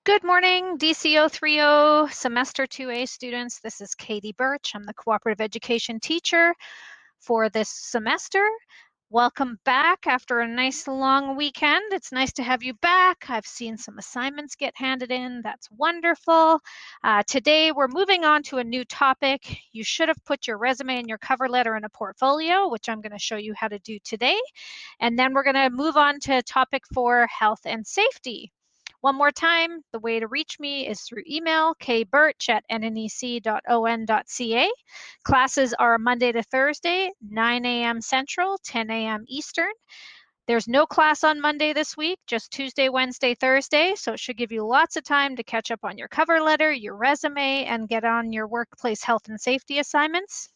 Good morning, DCO 3.0 Semester 2A students. This is Katie Birch. I'm the cooperative education teacher for this semester. Welcome back after a nice long weekend. It's nice to have you back. I've seen some assignments get handed in. That's wonderful. Today we're moving on to a new topic. You should have put your resume and your cover letter in a portfolio, which I'm going to show you how to do today. And then we're going to move on to topic 4, health and safety. One more time, the way to reach me is through email, kbirch@nnec.on.ca. Classes are Monday to Thursday, 9 a.m. Central, 10 a.m. Eastern. There's no class on Monday this week, just Tuesday, Wednesday, Thursday, so it should give you lots of time to catch up on your cover letter, your resume, and get on your workplace health and safety assignments.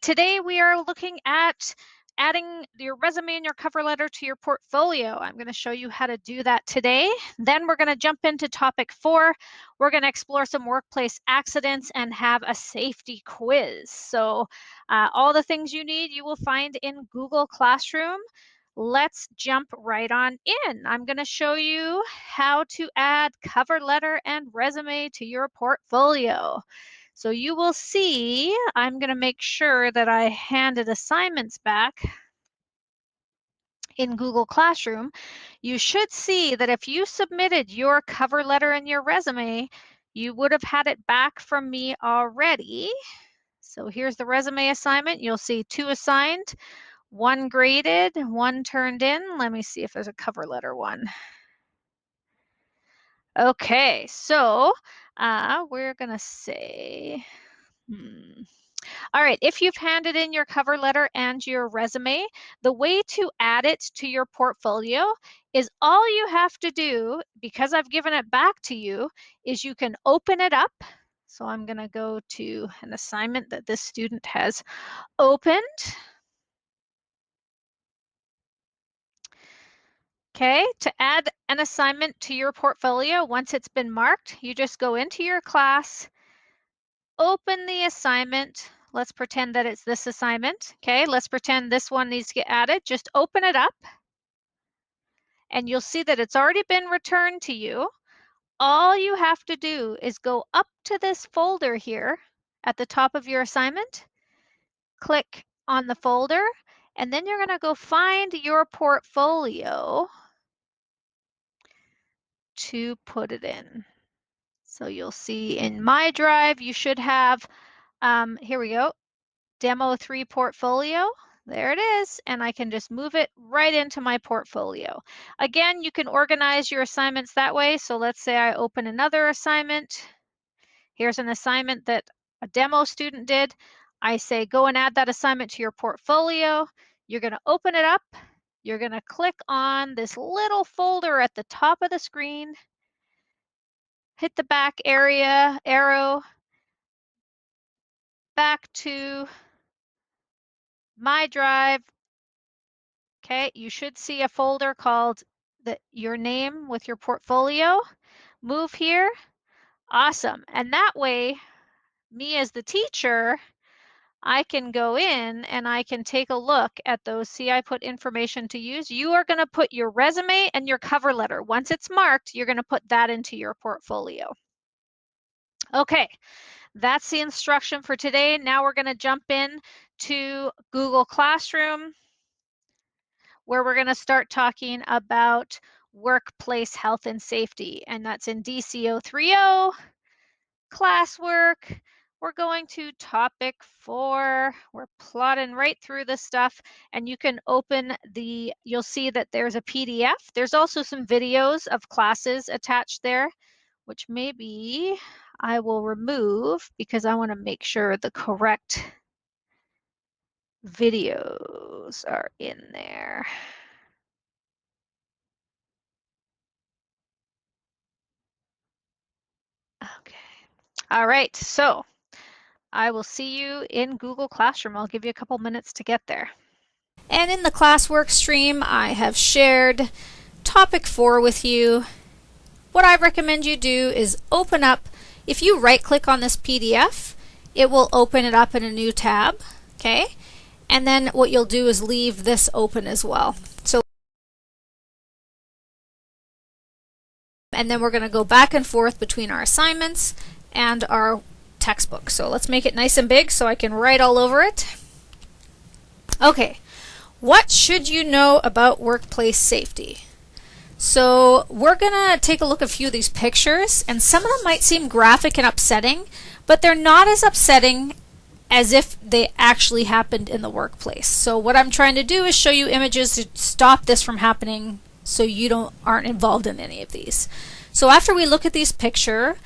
Today we are looking at adding your resume and your cover letter to your portfolio. I'm going to show you how to do that today. Then we're going to jump into topic 4. We're going to explore some workplace accidents and have a safety quiz. So all the things you need you will find in Google Classroom. Let's jump right on in. I'm going to show you how to add cover letter and resume to your portfolio. So you will see, I'm going to make sure that I handed assignments back in Google Classroom. You should see that if you submitted your cover letter and your resume, you would have had it back from me already. So here's the resume assignment. You'll see 2 assigned, 1 graded, 1 turned in. Let me see if there's a cover letter one. Okay, so we're going to say, All right, if you've handed in your cover letter and your resume, the way to add it to your portfolio is all you have to do, because I've given it back to you, is you can open it up. So I'm going to go to an assignment that this student has opened. Okay, to add an assignment to your portfolio, once it's been marked, you just go into your class, open the assignment. Let's pretend that it's this assignment. Okay, let's pretend this one needs to get added. Just open it up and you'll see that it's already been returned to you. All you have to do is go up to this folder here at the top of your assignment, click on the folder, and then you're going to go find your portfolio to put it in. So you'll see in My Drive, you should have, here we go, Demo 3 portfolio. There it is, and I can just move it right into my portfolio. Again, you can organize your assignments that way. So let's say I open another assignment. Here's an assignment that a demo student did. I say go and add that assignment to your portfolio. You're going to open it up. You're going to click on this little folder at the top of the screen. Hit the back arrow, back to My Drive. Okay, you should see a folder called your name with your portfolio. Move here. Awesome. And that way, me as the teacher, I can go in and I can take a look at those. See, I put information to use. You are going to put your resume and your cover letter. Once it's marked, you're going to put that into your portfolio. Okay, that's the instruction for today. Now we're going to jump in to Google Classroom, where we're going to start talking about workplace health and safety, and that's in DCO 3.0, classwork. We're going to topic 4. We're plotting right through this stuff, and you can open you'll see that there's a PDF. There's also some videos of classes attached there, which maybe I will remove because I want to make sure the correct videos are in there. Okay. All right, so I will see you in Google Classroom. I'll give you a couple minutes to get there. And in the classwork stream, I have shared topic 4 with you. What I recommend you do is open up, if you right click on this PDF, it will open it up in a new tab, okay? And then what you'll do is leave this open as well. So And then we're going to go back and forth between our assignments and our textbook. So let's make it nice and big so I can write all over it. Okay, what should you know about workplace safety? So we're going to take a look at a few of these pictures, and some of them might seem graphic and upsetting, but they're not as upsetting as if they actually happened in the workplace. So what I'm trying to do is show you images to stop this from happening so you aren't involved in any of these. So after we look at these pictures,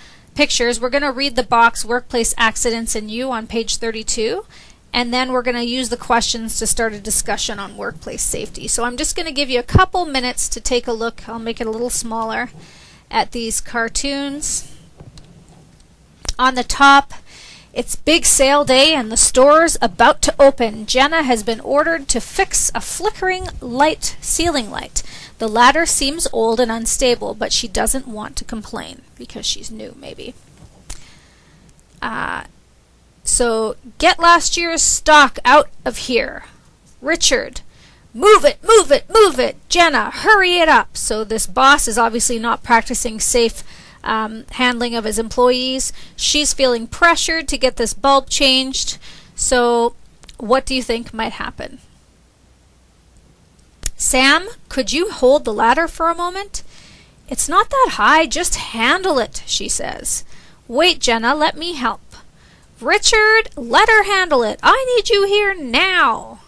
we're going to read the box Workplace Accidents and You on page 32, and then we're going to use the questions to start a discussion on workplace safety. So I'm just going to give you a couple minutes to take a look. I'll make it a little smaller at these cartoons. On the top, it's big sale day and the store's about to open. Jenna has been ordered to fix a flickering ceiling light. The ladder seems old and unstable, but she doesn't want to complain because she's new, maybe. So get last year's stock out of here. Richard, move it, move it, move it. Jenna, hurry it up. So this boss is obviously not practicing safe handling of his employees. She's feeling pressured to get this bulb changed. So what do you think might happen? Sam, could you hold the ladder for a moment? It's not that high, just handle it, she says. Wait, Jenna, let me help. Richard, let her handle it. I need you here now.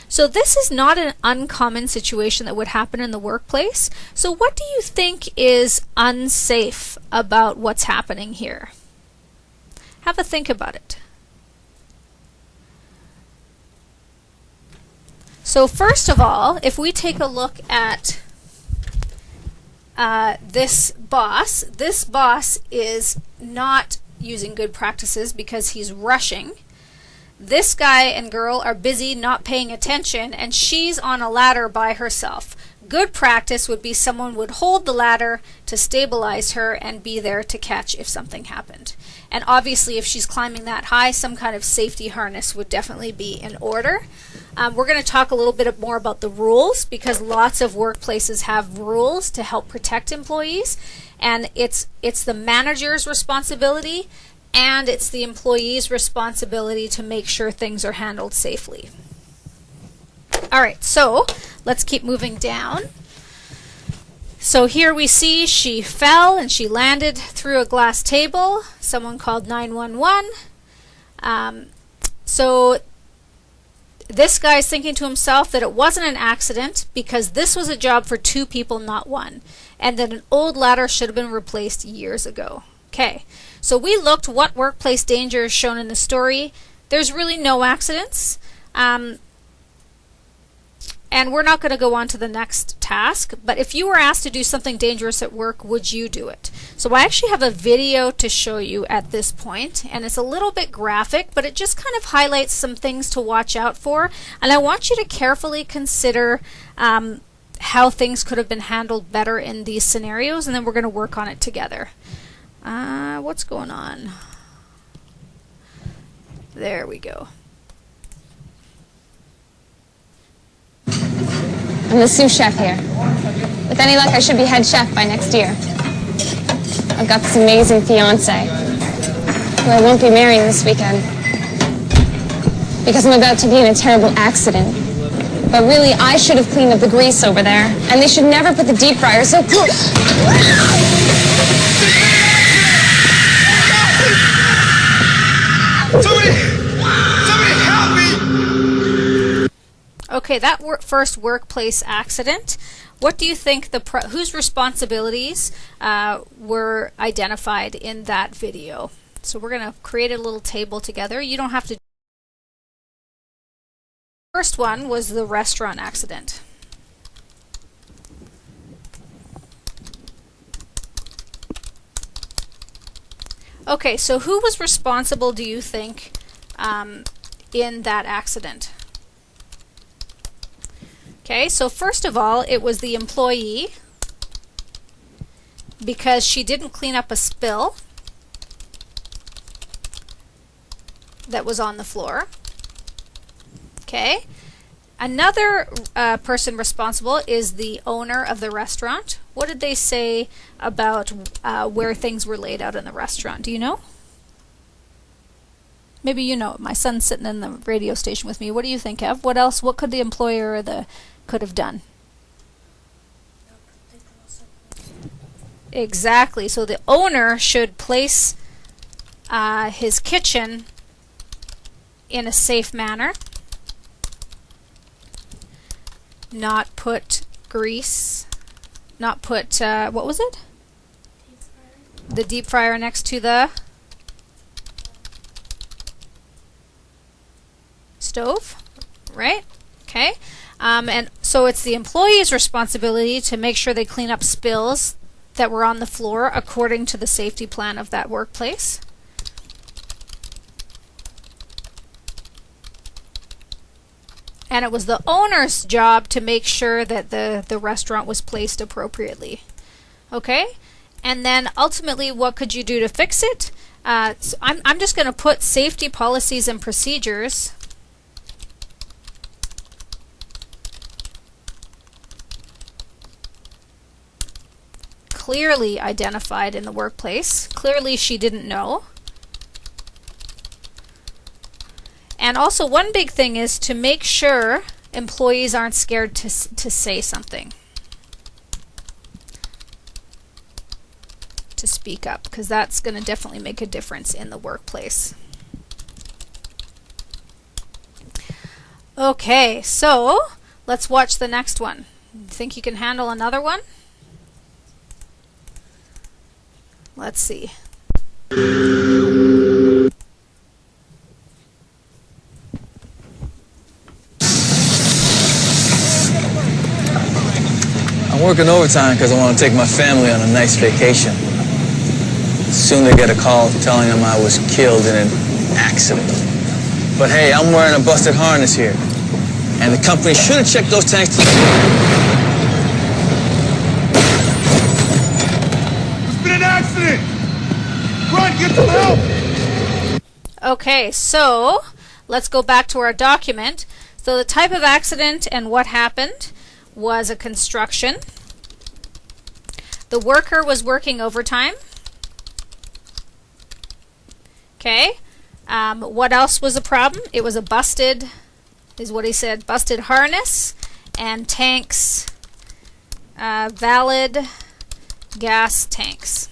So this is not an uncommon situation that would happen in the workplace. So what do you think is unsafe about what's happening here? Have a think about it. So first of all, if we take a look at this boss is not using good practices because he's rushing. This guy and girl are busy not paying attention, and she's on a ladder by herself. Good practice would be someone would hold the ladder to stabilize her and be there to catch if something happened. And obviously if she's climbing that high, some kind of safety harness would definitely be in order. We're going to talk a little bit more about the rules because lots of workplaces have rules to help protect employees, and it's the manager's responsibility and it's the employee's responsibility to make sure things are handled safely. All right, so let's keep moving down. So here we see she fell and she landed through a glass table. Someone called 911. So this guy's thinking to himself that it wasn't an accident because this was a job for 2 people, not 1, and that an old ladder should have been replaced years ago. Okay, so we looked what workplace danger is shown in the story. There's really no accidents. And we're not going to go on to the next task, but if you were asked to do something dangerous at work, would you do it? So I actually have a video to show you at this point, and it's a little bit graphic, but it just kind of highlights some things to watch out for, and I want you to carefully consider how things could have been handled better in these scenarios, and then we're going to work on it together. What's going on? There we go. I'm the sous chef here. With any luck, I should be head chef by next year. I've got this amazing fiancé, who I won't be marrying this weekend because I'm about to be in a terrible accident. But really, I should have cleaned up the grease over there, and they should never put the deep fryer so close. Somebody help me! Okay, that first workplace accident. What do you think whose responsibilities were identified in that video? So we're going to create a little table together. You don't have to. First one was the restaurant accident. Okay, so who was responsible, do you think, in that accident? Okay, so first of all, it was the employee because she didn't clean up a spill that was on the floor. Okay, another person responsible is the owner of the restaurant. What did they say about where things were laid out in the restaurant? Do you know? Maybe you know. My son's sitting in the radio station with me. What do you think, Ev? What else? What could the employer or could have done? Exactly. So the owner should place his kitchen in a safe manner. Not put grease. Not put, what was it? The deep fryer next to the stove, right? Okay. And so it's the employee's responsibility to make sure they clean up spills that were on the floor according to the safety plan of that workplace. And it was the owner's job to make sure that the restaurant was placed appropriately. Okay? And then ultimately, what could you do to fix it? So I'm just going to put safety policies and procedures. Clearly identified in the workplace. Clearly she didn't know. And also one big thing is to make sure employees aren't scared to say something. To speak up, because that's going to definitely make a difference in the workplace. Okay, so let's watch the next one. Think you can handle another one? Let's see. I'm working overtime because I want to take my family on a nice vacation. Soon they get a call telling them I was killed in an accident. But hey, I'm wearing a busted harness here. And the company should have checked those tanks. There's been an accident! Run, get some help! Okay, so let's go back to our document. So the type of accident and what happened was a construction. The worker was working overtime. Okay. What else was a problem? It was a busted, is what he said, busted harness and tanks, valid gas tanks.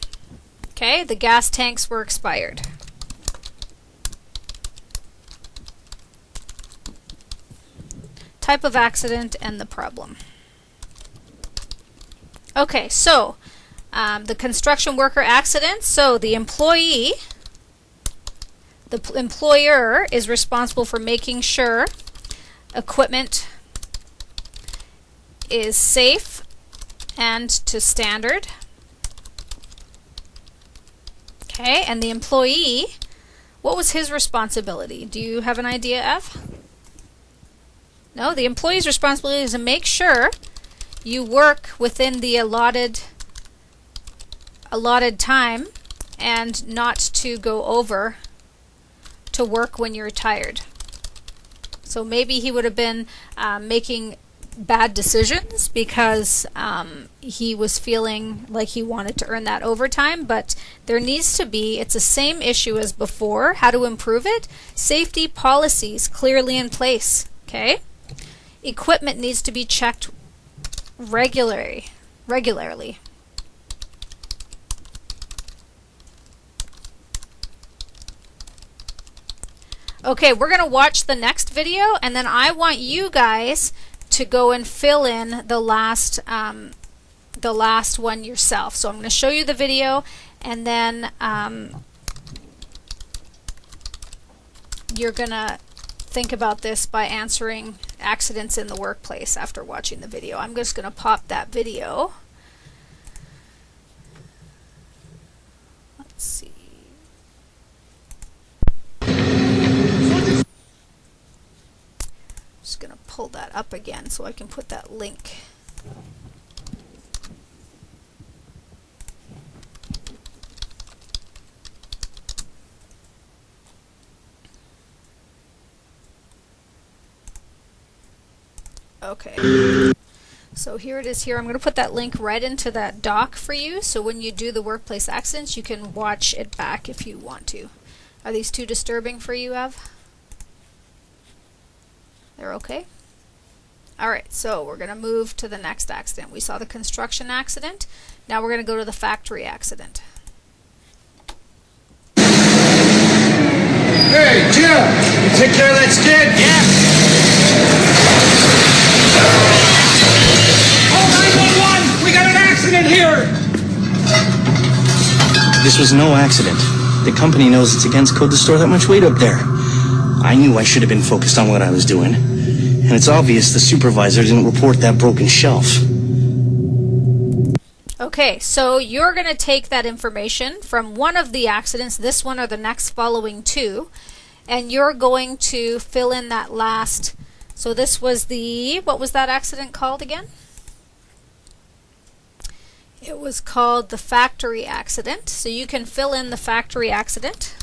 Okay, the gas tanks were expired. Type of accident and the problem. Okay, so the construction worker accident. So the employee, the employer is responsible for making sure equipment is safe and to standard. Okay, and the employee, what was his responsibility? Do you have an idea, Ev? No, the employee's responsibility is to make sure you work within the allotted time and not to go over to work when you're tired. So maybe he would have been making bad decisions because he was feeling like he wanted to earn that overtime, but there needs to be, it's the same issue as before, how to improve it, safety policies clearly in place, okay? Equipment needs to be checked regularly. Okay, we're going to watch the next video, and then I want you guys to go and fill in the last one yourself. So I'm going to show you the video, and then you're going to think about this by answering accidents in the workplace after watching the video. I'm just going to pop that video. Let's see. Just going to pull that up again so I can put that link. Okay. So here it is here. I'm going to put that link right into that doc for you, so when you do the workplace accidents, you can watch it back if you want to. Are these too disturbing for you, Ev? They're okay? Alright, so we're going to move to the next accident. We saw the construction accident. Now we're going to go to the factory accident. Hey, Jim! You take care of that skid? Yeah. Oh, 911! We got an accident here! This was no accident. The company knows it's against code to store that much weight up there. I knew I should have been focused on what I was doing. And it's obvious the supervisor didn't report that broken shelf. Okay, so you're going to take that information from one of the accidents, this one or the next following two, and you're going to fill in that last. So this was the, what was that accident called again? It was called the factory accident. So you can fill in the factory accident.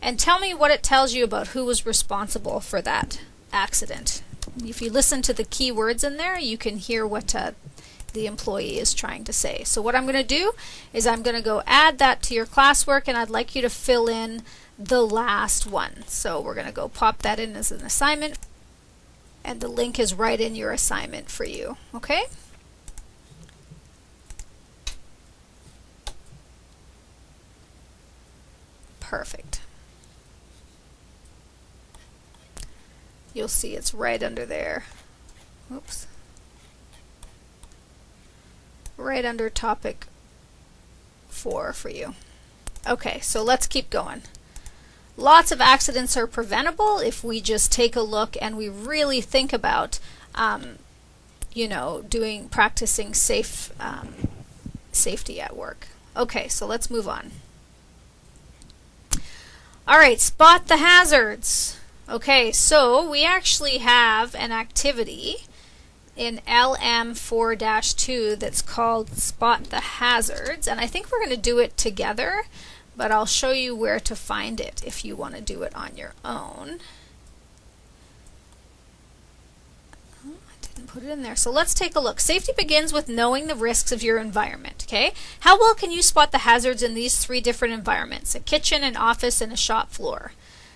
And tell me what it tells you about who was responsible for that accident. If you listen to the key words in there, you can hear what the employee is trying to say. So what I'm going to do is I'm going to go add that to your classwork, and I'd like you to fill in the last one. So we're going to go pop that in as an assignment, and the link is right in your assignment for you. Okay? Perfect. You'll see it's right under there. Oops. Right under topic 4 for you. Okay, so let's keep going. Lots of accidents are preventable if we just take a look and we really think about, you know, practicing safety at work. Okay, so let's move on. All right, spot the hazards. Okay, so we actually have an activity in LM4-2 that's called Spot the Hazards, and I think we're going to do it together, but I'll show you where to find it if you want to do it on your own. Oh, I didn't put it in there. So let's take a look. Safety begins with knowing the risks of your environment, okay? How well can you spot the hazards in these 3 different environments? A kitchen, an office, and a shop floor.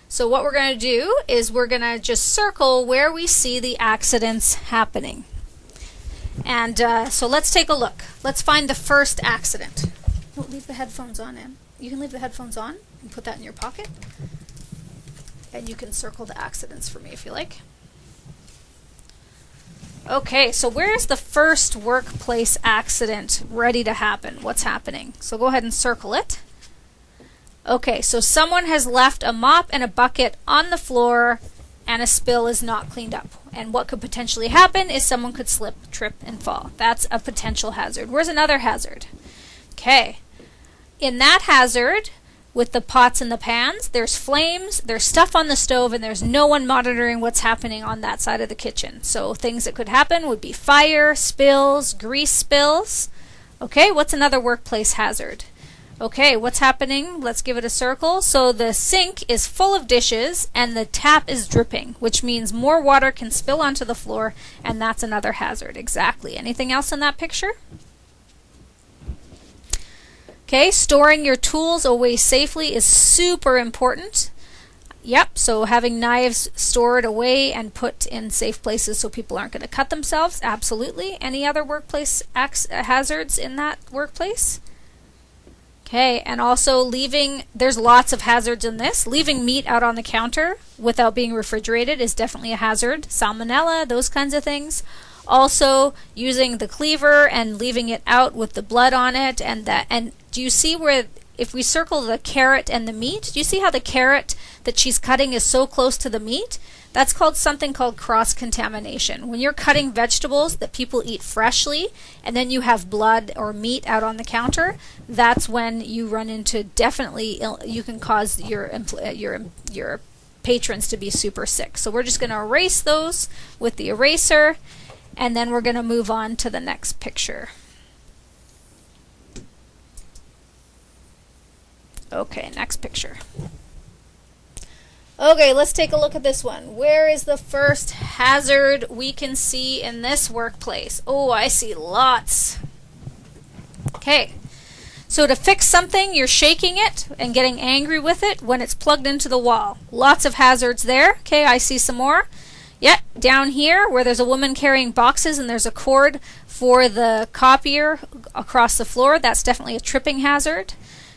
So what we're going to do is we're going to just circle where we see the accidents happening. And so let's take a look. Let's find the first accident. Oh, leave the headphones on, Em. You can leave the headphones on and put that in your pocket. And you can circle the accidents for me if you like. Okay, so where's the first workplace accident ready to happen? What's happening? So go ahead and circle it. Okay, so someone has left a mop and a bucket on the floor and a spill is not cleaned up. And what could potentially happen is someone could slip, trip, and fall. That's a potential hazard. Where's another hazard? Okay, in that hazard, with the pots and the pans, there's flames, there's stuff on the stove, and there's no one monitoring what's happening on that side of the kitchen. So things that could happen would be fire, spills, grease spills. Okay, what's another workplace hazard? Okay, what's happening? Let's give it a circle. So the sink is full of dishes and the tap is dripping, which means more water can spill onto the floor, and that's another hazard. Exactly. Anything else in that picture? Okay, storing your tools away safely is super important. Yep, so having knives stored away and put in safe places so people aren't going to cut themselves. Absolutely. Any other workplace hazards in that workplace? Okay, and also there's lots of hazards in this. Leaving meat out on the counter without being refrigerated is definitely a hazard. Salmonella, those kinds of things. Also, using the cleaver and leaving it out with the blood on it, and do you see where, if we circle the carrot and the meat, do you see how the carrot that she's cutting is so close to the meat? That's called something called cross-contamination. When you're cutting vegetables that people eat freshly and then you have blood or meat out on the counter, that's when you run into you can cause your patrons to be super sick. So we're just going to erase those with the eraser, and then we're going to move on to the next picture. Okay, next picture. Okay, let's take a look at this one. Where is the first hazard we can see in this workplace? Oh, I see lots. Okay, so to fix something, you're shaking it and getting angry with it when it's plugged into the wall. Lots of hazards there. Okay, I see some more. Yeah, down here where there's a woman carrying boxes and there's a cord for the copier across the floor, that's definitely a tripping hazard.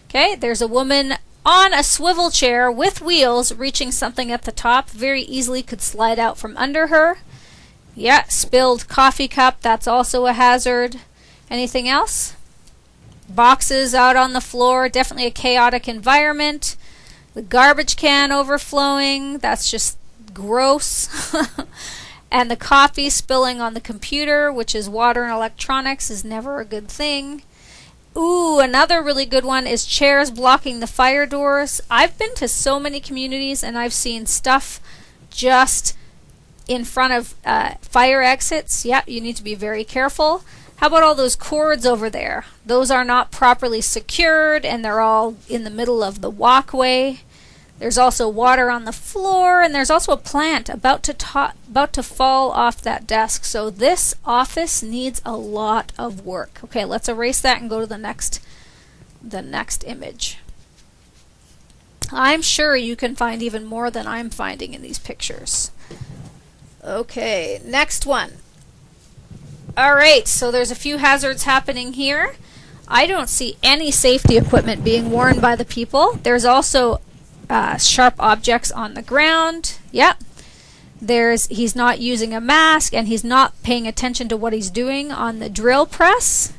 Okay, there's a woman on a swivel chair with wheels reaching something at the top, very easily could slide out from under her. Yeah, spilled coffee cup, that's also a hazard. Anything else? Boxes out on the floor, definitely a chaotic environment. The garbage can overflowing, that's just gross. And the coffee spilling on the computer, which is water and electronics, is never a good thing. Ooh, another really good one is chairs blocking the fire doors. I've been to so many communities and I've seen stuff just in front of fire exits. Yeah, you need to be very careful. How about all those cords over there? Those are not properly secured and they're all in the middle of the walkway. There's also water on the floor, and there's also a plant about to fall off that desk. So this office needs a lot of work. Okay, let's erase that and go to the next image. I'm sure you can find even more than I'm finding in these pictures. Okay, next one. All right, so there's a few hazards happening here. I don't see any safety equipment being worn by the people. There's also sharp objects on the ground. Yep. He's not using a mask and he's not paying attention to what he's doing on the drill press.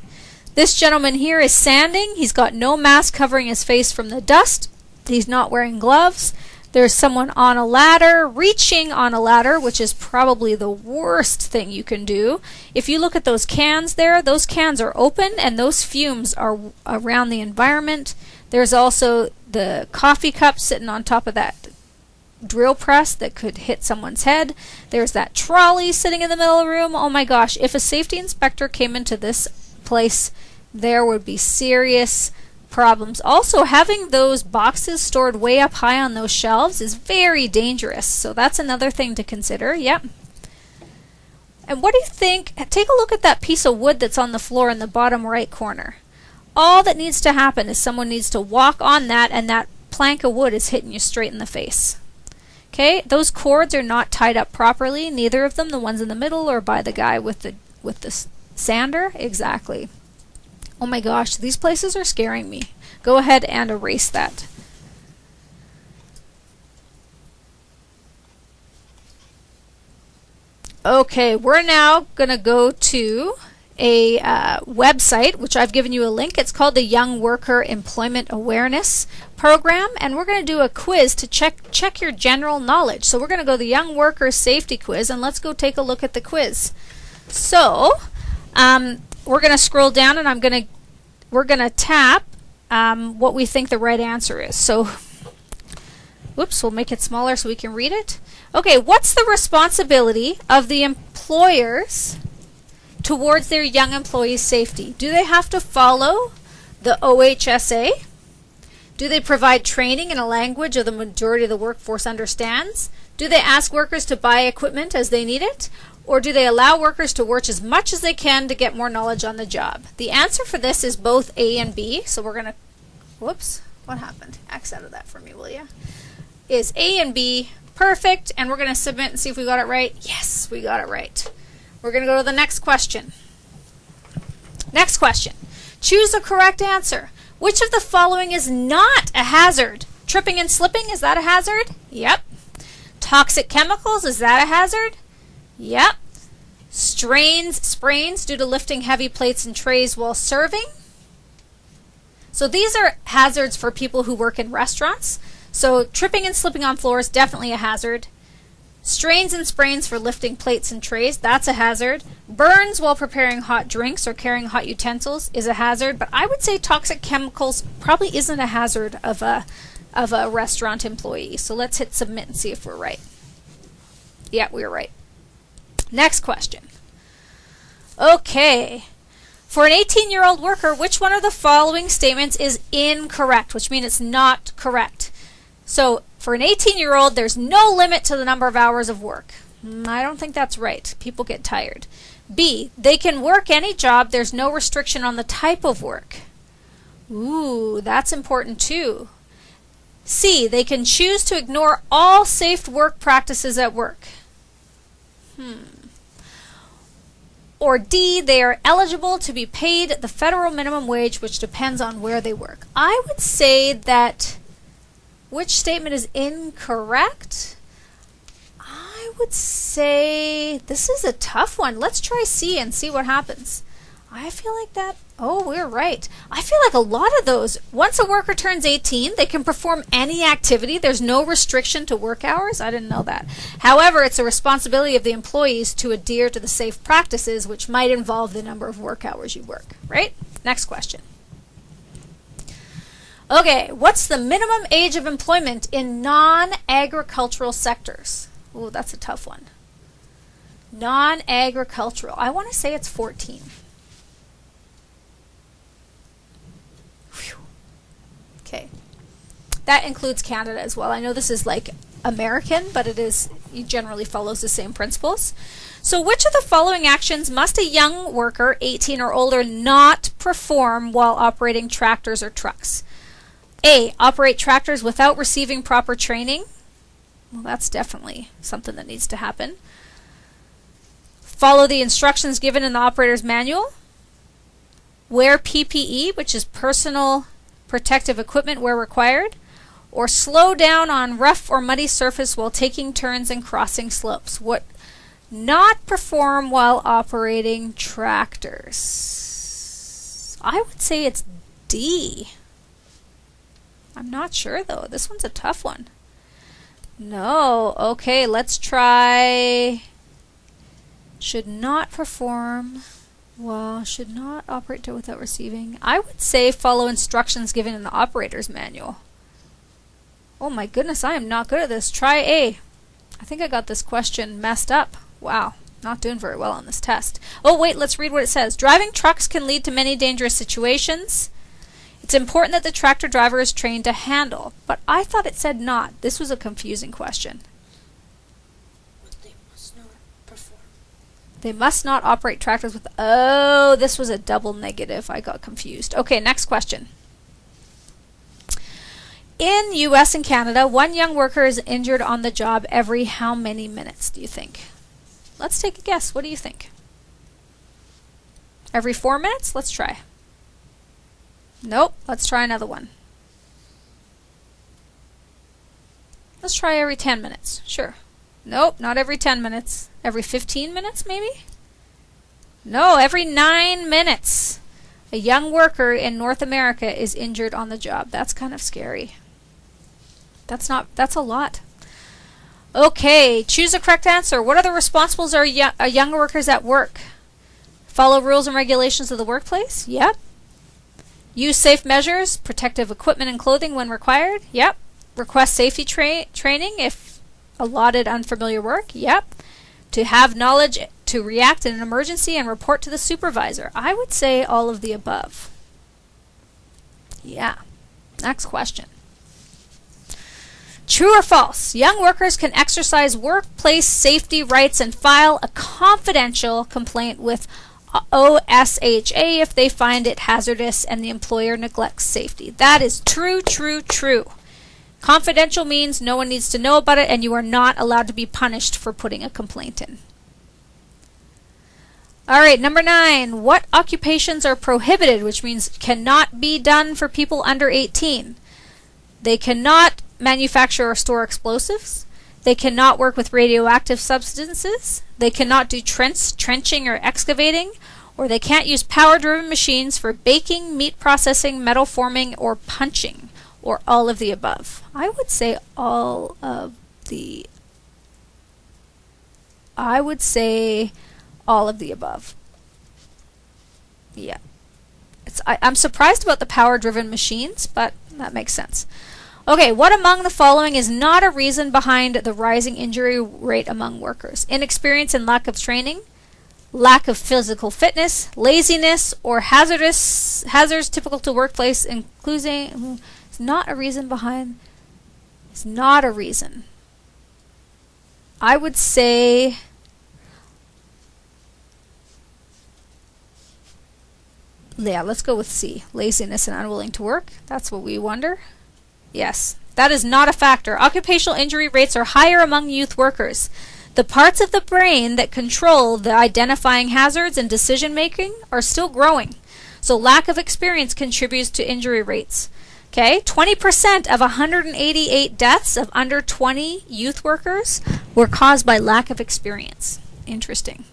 This gentleman here is sanding. He's got no mask covering his face from the dust. He's not wearing gloves. There's someone on a ladder, reaching on a ladder, which is probably the worst thing you can do. If you look at those cans there, those cans are open and those fumes are around the environment. There's also the coffee cup sitting on top of that drill press that could hit someone's head. There's that trolley sitting in the middle of the room. Oh my gosh, if a safety inspector came into this place, there would be serious problems. Also, having those boxes stored way up high on those shelves is very dangerous. So that's another thing to consider. Yep. And what do you think? Take a look at that piece of wood that's on the floor in the bottom right corner. All that needs to happen is someone needs to walk on that and that plank of wood is hitting you straight in the face. Okay, those cords are not tied up properly, neither of them, the ones in the middle or by the guy with the sander. Exactly. Oh my gosh, these places are scaring me. Go ahead and erase that. Okay, we're now going to go to a website, which I've given you a link. It's called the Young Worker Employment Awareness Program, and we're going to do a quiz to check your general knowledge. So we're going to go to the Young Worker Safety Quiz, and let's go take a look at the quiz. So we're going to scroll down, and we're going to tap what we think the right answer is. So, whoops, we'll make it smaller so we can read it. Okay, what's the responsibility of the employers towards their young employees' safety? Do they have to follow the OHSA? Do they provide training in a language the majority of the workforce understands? Do they ask workers to buy equipment as they need it? Or do they allow workers to work as much as they can to get more knowledge on the job? The answer for this is both A and B. So we're going to, whoops, what happened? X out of that for me, will you? Is A and B. Perfect. And we're going to submit and see if we got it right. Yes, we got it right. We're going to go to the next question. Next question. Choose the correct answer. Which of the following is not a hazard? Tripping and slipping, is that a hazard? Yep. Toxic chemicals, is that a hazard? Yep. Sprains due to lifting heavy plates and trays while serving. So these are hazards for people who work in restaurants. So tripping and slipping on floors, definitely a hazard. Strains and sprains for lifting plates and trays, that's a hazard. Burns while preparing hot drinks or carrying hot utensils is a hazard, but I would say toxic chemicals probably isn't a hazard of a restaurant employee. So let's hit submit and see if we're right. Yeah, we were right. Next question. Okay. For an 18-year-old worker, which one of the following statements is incorrect, which means it's not correct? So for an 18-year-old, there's no limit to the number of hours of work. I don't think that's right. People get tired. B, they can work any job. There's no restriction on the type of work. Ooh, that's important too. C, they can choose to ignore all safe work practices at work. Or D, they are eligible to be paid the federal minimum wage, which depends on where they work. I would say that which statement is incorrect? I would say this is a tough one. Let's try C and see what happens. I feel like that. Oh, we're right. I feel like a lot of those, once a worker turns 18, they can perform any activity. There's no restriction to work hours. I didn't know that. However, it's a responsibility of the employees to adhere to the safe practices, which might involve the number of work hours you work, right? Next question. Okay, what's the minimum age of employment in non-agricultural sectors? Oh, that's a tough one. Non-agricultural. I want to say it's 14. Okay. That includes Canada as well. I know this is like American, but it generally follows the same principles. So which of the following actions must a young worker, 18 or older, not perform while operating tractors or trucks? A, operate tractors without receiving proper training. Well, that's definitely something that needs to happen. Follow the instructions given in the operator's manual. Wear PPE, which is personal protective equipment where required. Or slow down on rough or muddy surface while taking turns and crossing slopes. What not perform while operating tractors? I would say it's D. I'm not sure though. This one's a tough one. No. Okay, let's try. Should not perform. Well, should not operate without receiving. I would say follow instructions given in the operator's manual. Oh my goodness, I am not good at this. Try A. I think I got this question messed up. Wow, not doing very well on this test. Oh wait, let's read what it says. Driving trucks can lead to many dangerous situations. It's important that the tractor driver is trained to handle. But I thought it said not. This was a confusing question. They must not perform. They must not operate tractors with... Oh, this was a double negative. I got confused. Okay, next question. In US and Canada, one young worker is injured on the job every how many minutes, do you think? Let's take a guess. What do you think? Every 4 minutes? Let's try. Nope. Let's try another one. Let's try every 10 minutes. Sure. Nope, not every 10 minutes. Every 15 minutes, maybe? No, every 9 minutes. A young worker in North America is injured on the job. That's kind of scary. That's a lot. Okay, choose a correct answer. What are the responsibilities of young workers at work? Follow rules and regulations of the workplace? Yep. Use safe measures, protective equipment and clothing when required? Yep. Request safety training if allotted unfamiliar work? Yep. To have knowledge to react in an emergency and report to the supervisor? I would say all of the above. Yeah. Next question. True or false? Young workers can exercise workplace safety rights and file a confidential complaint with OSHA if they find it hazardous and the employer neglects safety. That is true, true, true. Confidential means no one needs to know about it and you are not allowed to be punished for putting a complaint in. Alright, number 9. What occupations are prohibited, which means cannot be done for people under 18? They cannot manufacture or store explosives. They cannot work with radioactive substances. They cannot do trenching or excavating. Or they can't use power-driven machines for baking, meat processing, metal forming, or punching. Or all of the above. I would say all of the... I would say all of the above. Yeah. I'm surprised about the power-driven machines, but that makes sense. Okay, what among the following is not a reason behind the rising injury rate among workers? Inexperience and lack of training, lack of physical fitness, laziness, or hazards typical to workplace, including not a reason behind It's not a reason. I would say yeah, let's go with C. Laziness and unwilling to work. That's what we wonder. Yes, that is not a factor. Occupational injury rates are higher among youth workers. The parts of the brain that control the identifying hazards and decision making are still growing. So lack of experience contributes to injury rates. Okay, 20% of 188 deaths of under 20 youth workers were caused by lack of experience. Interesting.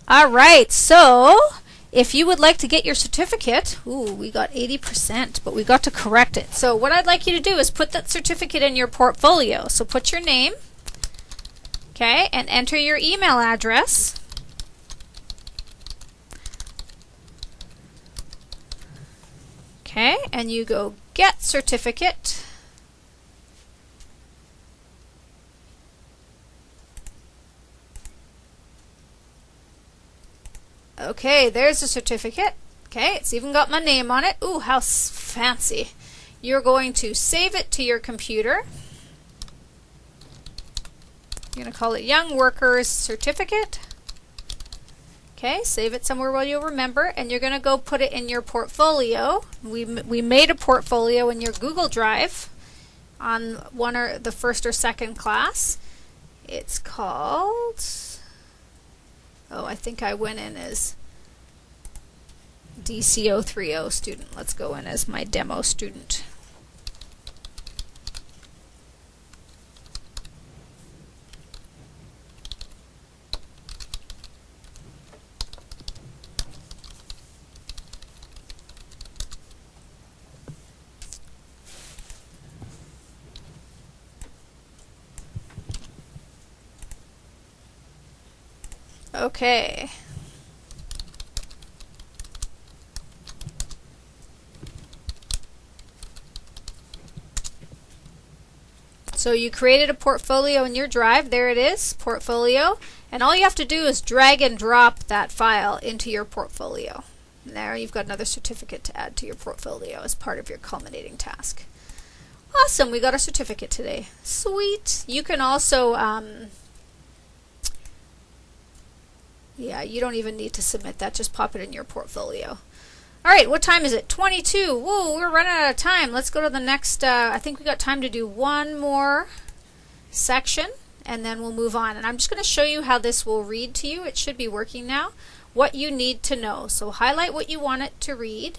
All right, so if you would like to get your certificate, ooh, we got 80%, but we got to correct it. So what I'd like you to do is put that certificate in your portfolio. So put your name, okay, and enter your email address. Okay, and you go get certificate. Okay, there's the certificate. Okay, it's even got my name on it. Ooh, how fancy. You're going to save it to your computer. You're going to call it Young Workers Certificate. Okay, save it somewhere where you'll remember, and you're going to go put it in your portfolio. We made a portfolio in your Google Drive on one or the first or second class. It's called, oh, I think I went in as DC030 student. Let's go in as my demo student. Okay. So you created a portfolio in your drive. There it is, portfolio. And all you have to do is drag and drop that file into your portfolio. And there you've got another certificate to add to your portfolio as part of your culminating task. Awesome, we got a certificate today. Sweet. You can also yeah, you don't even need to submit that. Just pop it in your portfolio. All right, what time is it? 22. Whoa, we're running out of time. Let's go to the next. I think we got time to do one more section, and then we'll move on. And I'm just going to show you how this will read to you. It should be working now. What you need to know. So highlight what you want it to read.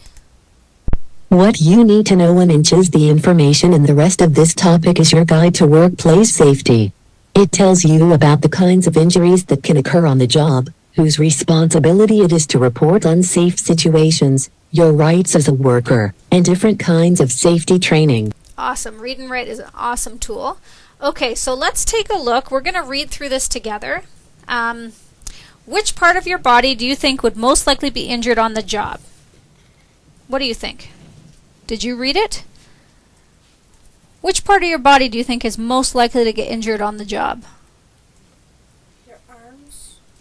What you need to know 1 inch is the information, and the rest of this topic is your guide to workplace safety. It tells you about the kinds of injuries that can occur on the job, whose responsibility it is to report unsafe situations, your rights as a worker, and different kinds of safety training. Awesome. Read and Write is an awesome tool. Okay, so let's take a look. We're going to read through this together. Which part of your body do you think would most likely be injured on the job? What do you think? Did you read it? Which part of your body do you think is most likely to get injured on the job?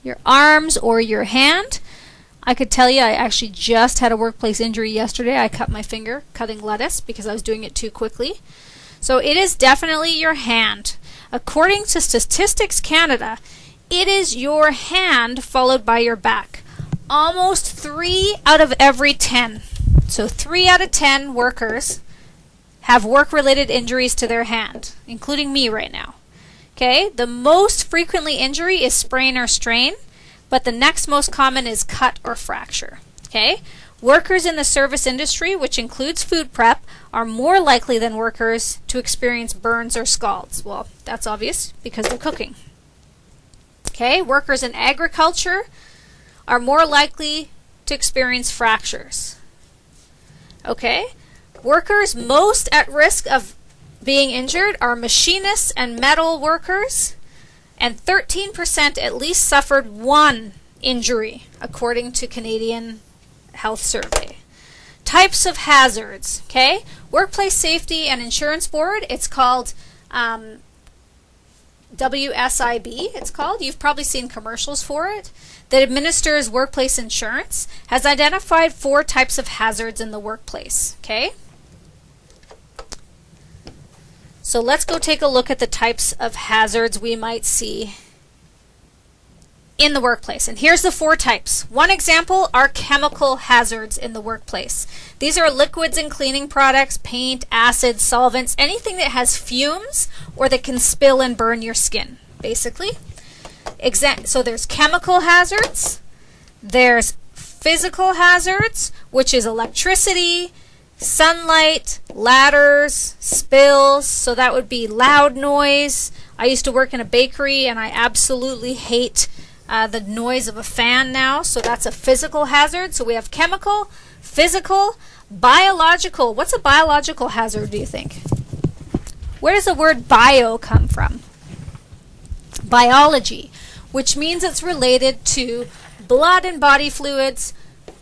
Your arms or your hand. I could tell you I actually just had a workplace injury yesterday. I cut my finger cutting lettuce because I was doing it too quickly. So it is definitely your hand. According to Statistics Canada, it is your hand followed by your back. Almost 3 out of every 10. So 3 out of 10 workers have work-related injuries to their hand, including me right now. Okay, the most frequently injury is sprain or strain, but the next most common is cut or fracture. Okay, workers in the service industry, which includes food prep, are more likely than workers to experience burns or scalds. Well, that's obvious because they're cooking. Okay, workers in agriculture are more likely to experience fractures. Okay, workers most at risk of being injured are machinists and metal workers, and 13% at least suffered 1 injury, according to Canadian Health Survey. Types of hazards, okay? Workplace Safety and Insurance Board, it's called WSIB, it's called. You've probably seen commercials for it. that administers workplace insurance has identified 4 types of hazards in the workplace. Okay? So let's go take a look at the types of hazards we might see in the workplace. And here's the 4 types. One example are chemical hazards in the workplace. These are liquids and cleaning products, paint, acids, solvents, anything that has fumes or that can spill and burn your skin, basically. So there's chemical hazards, there's physical hazards, which is electricity, sunlight, ladders, spills, so that would be loud noise. I used to work in a bakery and I absolutely hate the noise of a fan now, so that's a physical hazard. So we have chemical, physical, biological. What's a biological hazard, do you think? Where does the word bio come from? Biology, which means it's related to blood and body fluids,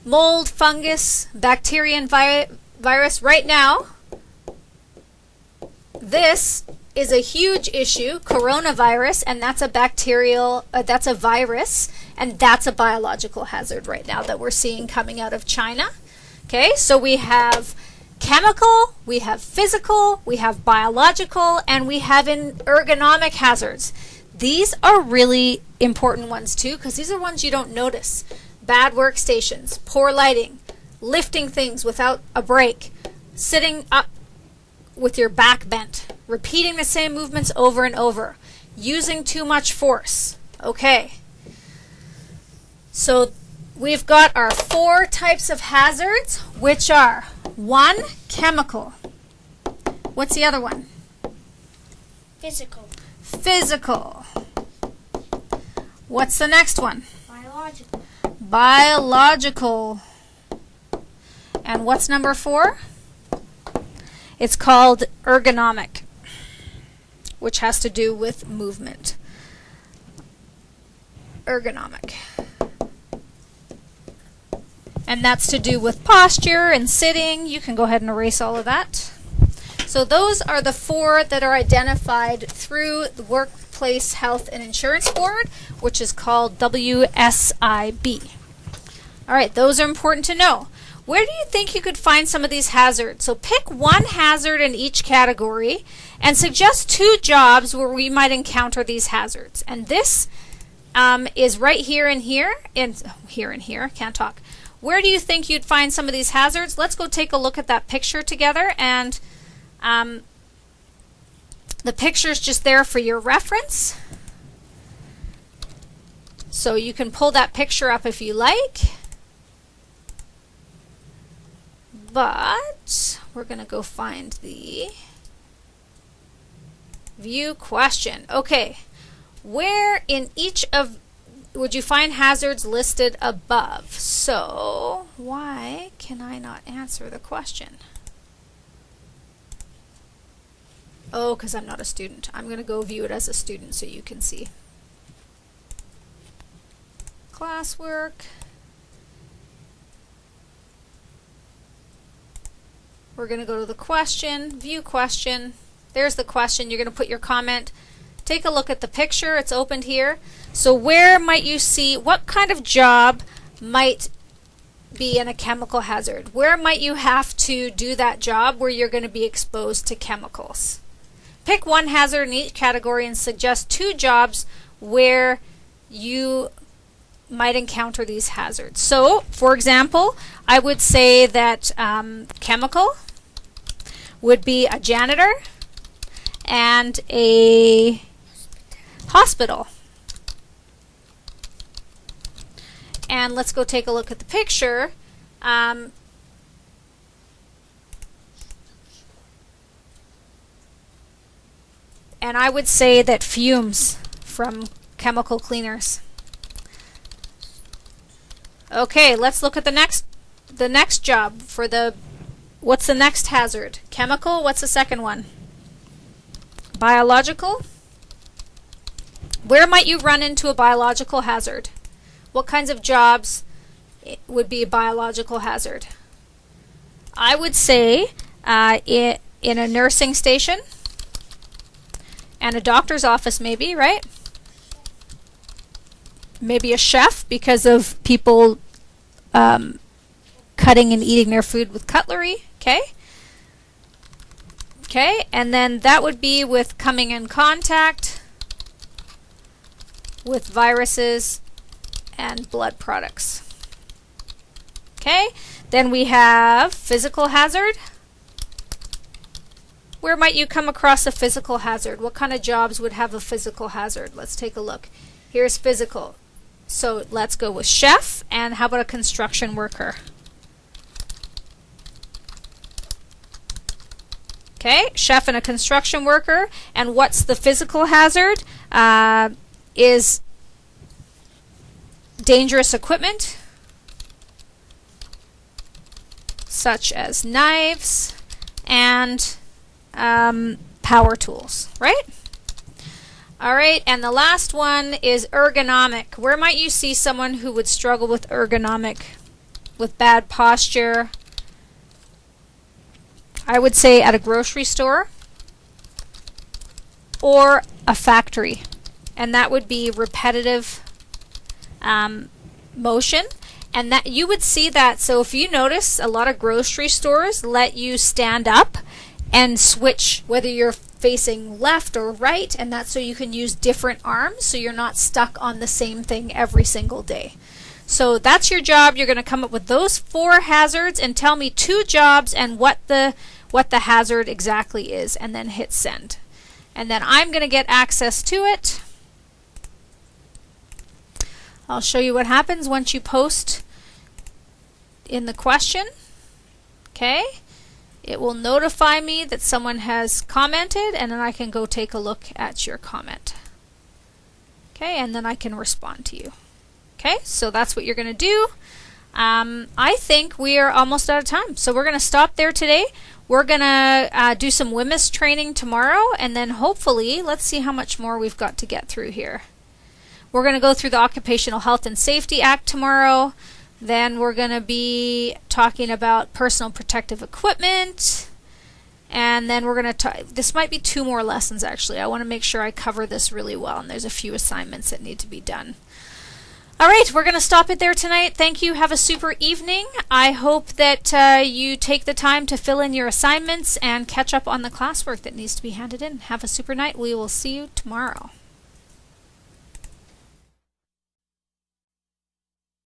mold, fungus, bacteria, and virus. Right now, this is a huge issue, coronavirus, and that's a bacterial, that's a virus, and that's a biological hazard right now that we're seeing coming out of China. Okay, so we have chemical, we have physical, we have biological, and we have ergonomic hazards. These are really important ones too, because these are ones you don't notice. Bad workstations, poor lighting, lifting things without a break, sitting up with your back bent, repeating the same movements over and over, using too much force. Okay. So we've got our 4 types of hazards, which are 1, chemical. What's the other one? Physical. Physical. What's the next one? Biological. Biological. And what's number 4? It's called ergonomic, which has to do with movement. Ergonomic. And that's to do with posture and sitting. You can go ahead and erase all of that. So those are the 4 that are identified through the Workplace Health and Insurance Board, which is called WSIB. All right, those are important to know. Where do you think you could find some of these hazards? So pick 1 hazard in each category and suggest 2 jobs where we might encounter these hazards. And this is right here and here, and here, can't talk. Where do you think you'd find some of these hazards? Let's go take a look at that picture together. And the picture is just there for your reference. So you can pull that picture up if you like. But we're going to go find the view question. Okay, where in each of would you find hazards listed above? So why can I not answer the question? Oh, because I'm not a student. I'm going to go view it as a student so you can see. Classwork. We're going to go to the question, view question. There's the question. You're going to put your comment. Take a look at the picture. It's opened here. So where might you see, what kind of job might be in a chemical hazard? Where might you have to do that job where you're going to be exposed to chemicals? Pick 1 hazard in each category and suggest 2 jobs where you might encounter these hazards. So, for example, I would say that chemical would be a janitor and a hospital. And let's go take a look at the picture. And I would say that fumes from chemical cleaners. Okay, let's look at the next job for the, what's the next hazard? Chemical, what's the second one? Biological. Where might you run into a biological hazard? What kinds of jobs would be a biological hazard? I would say in a nursing station and a doctor's office maybe, right? maybe a chef because of people cutting and eating their food with cutlery. Okay. Okay, and then that would be with coming in contact with viruses and blood products. Okay, then we have physical hazard. Where might you come across a physical hazard? What kind of jobs would have a physical hazard? Let's take a look. Here's physical. So let's go with chef, and how about a construction worker? Okay, chef and a construction worker. And what's the physical hazard? Is dangerous equipment, such as knives and power tools, right? All right, and the last one is ergonomic. Where might you see someone who would struggle with ergonomic, with bad posture? I would say at a grocery store or a factory, and that would be repetitive motion, and that you would see that. So if you notice, a lot of grocery stores let you stand up and switch whether you're facing left or right, and that's so you can use different arms so you're not stuck on the same thing every single day. So that's your job. You're going to come up with those 4 hazards and tell me 2 jobs and what the hazard exactly is, and then hit send. And then I'm going to get access to it. I'll show you what happens once you post in the question. Okay, it will notify me that someone has commented, and then I can go take a look at your comment. Okay, and then I can respond to you. Okay, so that's what you're going to do. I think we are almost out of time, so we're going to stop there today. We're going to do some WHMIS training tomorrow, and then hopefully, let's see how much more we've got to get through here. We're going to go through the Occupational Health and Safety Act tomorrow. Then we're going to be talking about personal protective equipment. And then we're going to this might be 2 more lessons actually. I want to make sure I cover this really well, and there's a few assignments that need to be done. All right, we're going to stop it there tonight. Thank you. Have a super evening. I hope that you take the time to fill in your assignments and catch up on the classwork that needs to be handed in. Have a super night. We will see you tomorrow.